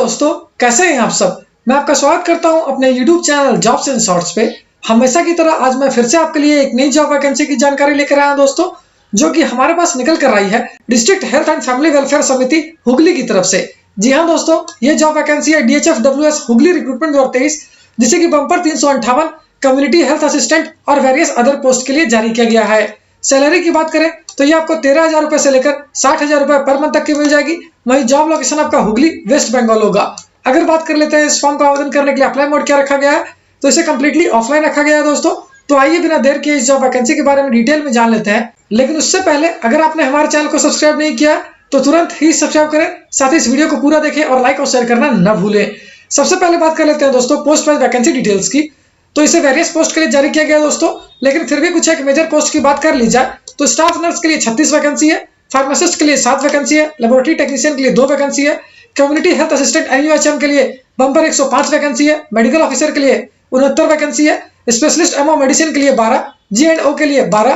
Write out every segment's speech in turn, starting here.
दोस्तों, कैसे हैं आप सब। मैं आपका स्वागत करता हूं अपने YouTube channel jobs and shorts पे। हमेशा की तरह आज मैं फिर से आपके लिए एक नई जॉब वैकेंसी की जानकारी लेकर आया हूं दोस्तों, जो कि हमारे पास निकल कर आई है district health and family welfare समिति हुगली की तरफ से। जी हाँ दोस्तों, ये जॉब वैकेंसी है DHFWS हुगली रिक्रूटमेंट 2023, जिसे कि बम्पर 358 कम्युनिटी हेल्थ असिस्टेंट और वेरियस अदर पोस्ट के लिए जारी किया गया है। सैलरी की बात करें तो ये आपको 13,000 रुपए से लेकर 60,000 रुपए पर मंथ तक की मिल जाएगी। वही जॉब लोकेशन आपका हुगली वेस्ट बंगाल होगा। अगर बात कर लेते हैं इस फॉर्म को आवेदन करने के लिए अप्लाई मोड क्या रखा गया है, तो इसे कंप्लीटली ऑफलाइन रखा गया है दोस्तों। तो आइए बिना देर किए इस जॉब वैकेंसी के बारे में डिटेल में जान लेते हैं। लेकिन उससे पहले अगर आपने हमारे चैनल को सब्सक्राइब नहीं किया तो तुरंत ही सब्सक्राइब करें, साथ ही इस वीडियो को पूरा देखें और लाइक और शेयर करना न भूलें। सबसे पहले बात कर लेते हैं दोस्तों पोस्ट वाइज वैकेंसी डिटेल्स की। तो इसे वेरियस पोस्ट के लिए जारी किया गया दोस्तों, लेकिन फिर भी कुछ एक मेजर पोस्ट की बात कर ली जाए तो स्टाफ नर्स के लिए 36 वैकेंसी है, फार्मासिस्ट के लिए 7 वैकेंसी है, लेबोरेटरी टेक्नीशियन के लिए 2 वैकेंसी है, कम्युनिटी हेल्थ असिस्टेंट NUHM के लिए बम्पर 105 वैकेंसी है, मेडिकल ऑफिसर के लिए 69 वैकेंसी है, स्पेशलिस्ट एमओ मेडिसिन के लिए 12, G&O के लिए 12,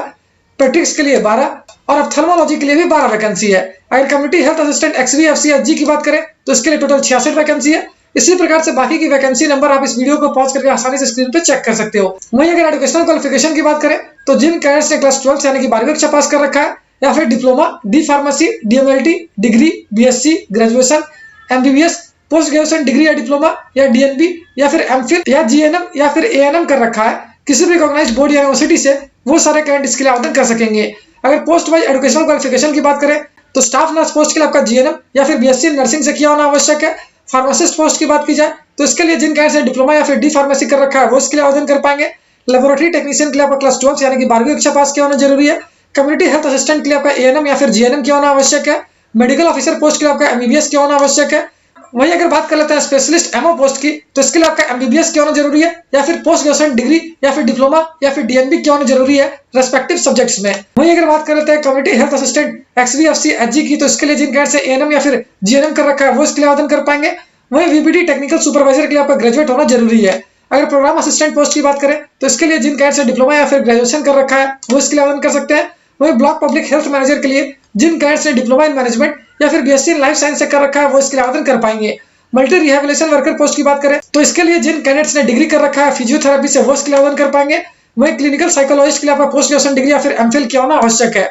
पेट्रिक्स के लिए 12 और ऑप्थेल्मोलॉजी के लिए भी 12 वैकेंसी है। अगर कम्युनिटी हेल्थ असिस्टेंट XVFCSG की बात करें तो इसके लिए टोटल 66 वैकेंसी है। इसी प्रकार से बाकी की वैकेंसी नंबर आप इस वीडियो को पॉज करके आसानी से स्क्रीन पे चेक कर सकते हो। वहीं अगर एजुकेशनल क्वालिफिकेशन की बात करें तो जिन कैडेट्स ने क्लास 12 यानी कि 12वीं कक्षा पास कर रखा है या फिर diploma, D pharmacy, DMLT, degree, BSc, graduation, MBBS, post graduation degree या डिप्लोमा या DNB या फिर MPhil या GNM या फिर ANM कर रखा है किसी भी रिकॉग्नाइज्ड बोर्ड या यूनिवर्सिटी से, वो सारे कैंडिडेट इसके लिए आवेदन कर सकेंगे। अगर पोस्ट वाइज एजुकेशनल क्वालिफिकेशन की बात करें तो स्टाफ नर्स पोस्ट के लिए आपका GNM या फिर BSc नर्सिंग से किया होना आवश्यक है। फार्मासिस्ट पोस्ट की बात की जाए तो इसके लिए जिन कैंडिडेट्स ने डिप्लोमा या फिर डी फार्मेसी कर रखा है वो इसके लिए आवेदन कर पाएंगे। लेबोरेटरी टेक्नीशियन के लिए आपका क्लास 12 यानी कि 12वीं कक्षा पास किया होना जरूरी है। कम्युनिटी हेल्थ असिस्टेंट के लिए आपका ANM या फिर GNM किया होना आवश्यक है। मेडिकल ऑफिसर पोस्ट के लिए आपका MBBS किया होना आवश्यक है। वहीं अगर बात कर लेते हैं स्पेशलिस्ट एमओ पोस्ट की तो इसके लिए आपका MBBS किया होना जरूरी है या फिर पोस्ट ग्रेजुएशन डिग्री या फिर डिप्लोमा या फिर DNB किया होना जरूरी है रेस्पेक्टिव सब्जेक्ट्स में। वहीं अगर बात कर लेते हैं कम्युनिटी हेल्थ असिस्टेंट XVFCSG की तो इसके लिए जिन कैंडिडेट्स ने ANM या फिर GNM कर रखा है वो इसके लिए आवेदन कर पाएंगे। वहीं VPT टेक्निकल सुपरवाइजर के लिए आपका ग्रेजुएट होना जरूरी है। अगर प्रोग्राम असिस्टेंट पोस्ट की बात करें तो इसके लिए जिन कैंडिडेट्स ने डिप्लोमा या फिर ग्रेजुएशन कर रखा है वो इसके लिए आवेदन कर सकते हैं। वहीं ब्लॉक पब्लिक हेल्थ मैनेजर के लिए जिन कैंडिडेट्स ने डिप्लोमा इन मैनेजमेंट या फिर BSc इन लाइफ साइंस से कर रखा है वो इसके लिए आवेदन कर पाएंगे। मल्टी रिहेबिलिटेशन वर्कर पोस्ट की बात करें तो इसके लिए जिन कैंडिडेट्स ने डिग्री कर रखा है फिजियोथेरेपी से वो इसके लिए आवेदन कर पाएंगे। वहीं क्लिनिकल साइकोलॉजिस्ट के लिए आपका पोस्ट ग्रेजुएशन डिग्री या फिर MPhil किया होना आवश्यक है।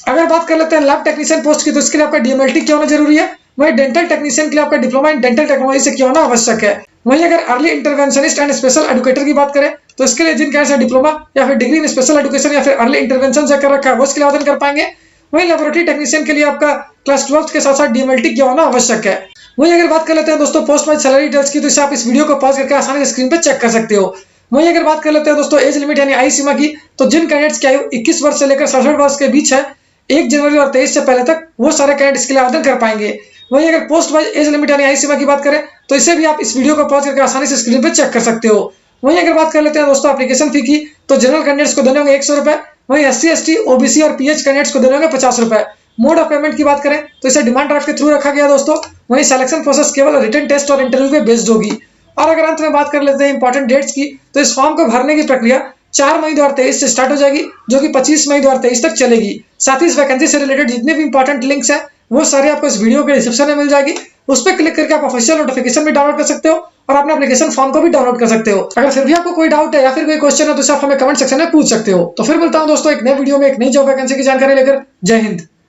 अगर बात कर लेते हैं लैब टेक्नीशियन पोस्ट की तो इसके लिए आपका DMLT किया होना जरूरी है। वहीं डेंटल टेक्नीशियन के लिए आपका डिप्लोमा इन डेंटल टेक्नोलॉजी से किया होना आवश्यक है। वहीं अगर early interventionist and special educator की बात करें तो इसके लिए जिन कैंडिडेट्स ने डिप्लोमा या फिर डिग्री इन स्पेशल एजुकेशन या फिर अर्ली इंटरवेंशन से कर रखा है वो इसके लिए आवेदन कर पाएंगे। वहीं लेबोरेटरी टेक्नीशियन के लिए आपका क्लास 12 के साथ साथ DMLT किया होना आवश्यक है। वहीं अगर बात कर लेते हैं दोस्तों पोस्ट वाइज सैलरी डिटेल्स की तो इसे आप इस वीडियो को पॉज करके आसानी से स्क्रीन पे चेक कर सकते हो। वहीं अगर बात कर लेते हैं दोस्तों एज लिमिट यानी आयु सीमा की तो जिन कैंडिडेट्स की आयु 21 वर्ष से लेकर 67 वर्ष के बीच है 1 जनवरी और 23 से पहले तक, वो सारे कैंडिडेट्स के लिए आवेदन कर पाएंगे। वहीं अगर पोस्ट वाइज एज लिमिट यानी आयु सीमा की बात करें तो इसे भी आप इस वीडियो को पॉज करके आसानी से स्क्रीन पे चेक कर सकते हो। वहीं अगर बात कर लेते हैं दोस्तों एप्लीकेशन फी की तो जनरल कैंडिडेट्स को देने होंगे 100 रुपए, वहीं SC ST OBC और PH कैंडिडेट्स को देने होंगे 50 रुपए। मोड ऑफ पेमेंट की बात करें तो इसे डिमांड ड्राफ्ट के थ्रू रखा गया दोस्तों। वहीं सिलेक्शन प्रोसेस केवल रिटन टेस्ट और इंटरव्यू पे बेस्ड होगी। और अगर अंत में बात कर लेते हैं इंपॉर्टेंट डेट्स की तो इस फॉर्म को भरने की प्रक्रिया 4 मई 2023 से स्टार्ट हो जाएगी, जो कि 25 मई 2023 तक चलेगी। साथ ही इस वैकेंसी से रिलेटेड जितने भी इंपॉर्टेंट लिंक्स हैं वो सारे आपको इस वीडियो के डिस्क्रिप्शन में मिल जाएगी। उस पर क्लिक करके आप ऑफिशियल नोटिफिकेशन भी डाउनलोड कर सकते हो और अपने एप्लीकेशन फॉर्म को भी डाउनलोड कर सकते हो। अगर फिर भी आपको कोई डाउट है या फिर कोई क्वेश्चन है तो आप हमें कमेंट सेक्शन में पूछ सकते हो। तो फिर मिलता हूं दोस्तों एक नए वीडियो में एक नई जॉब वैकेंसी की जानकारी लेकर। जय हिंद।